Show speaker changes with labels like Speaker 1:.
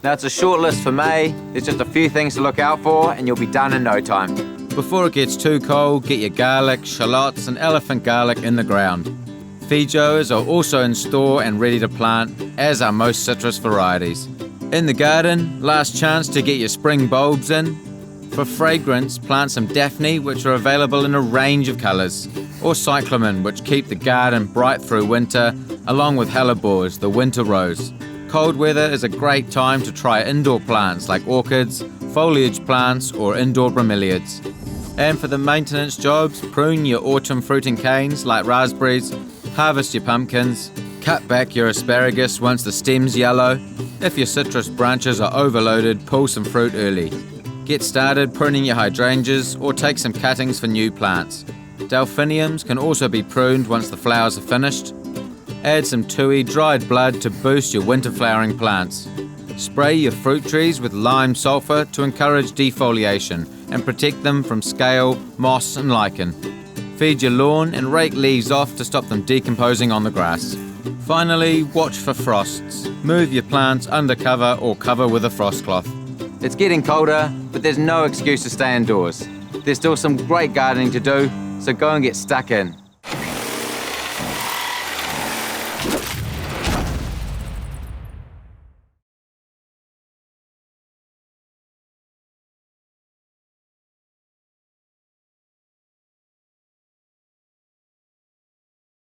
Speaker 1: Now it's a short list for May. There's just a few things to look out for and you'll be done in no time.
Speaker 2: Before it gets too cold, get your garlic, shallots and elephant garlic in the ground. Feijoas are also in store and ready to plant, as are most citrus varieties. In the garden, last chance to get your spring bulbs in. For fragrance, plant some Daphne, which are available in a range of colours, or cyclamen, which keep the garden bright through winter, along with hellebores, the winter rose. Cold weather is a great time to try indoor plants like orchids, foliage plants, or indoor bromeliads. And for the maintenance jobs, prune your autumn fruiting canes like raspberries, harvest your pumpkins, cut back your asparagus once the stem's yellow. If your citrus branches are overloaded, pull some fruit early. Get started pruning your hydrangeas or take some cuttings for new plants. Delphiniums can also be pruned once the flowers are finished. Add some tui dried blood to boost your winter flowering plants. Spray your fruit trees with lime sulfur to encourage defoliation and protect them from scale, moss and lichen. Feed your lawn and rake leaves off to stop them decomposing on the grass. Finally, watch for frosts. Move your plants under cover or cover with a frost cloth.
Speaker 1: It's getting colder, but there's no excuse to stay indoors. There's still some great gardening to do, so go and get stuck in.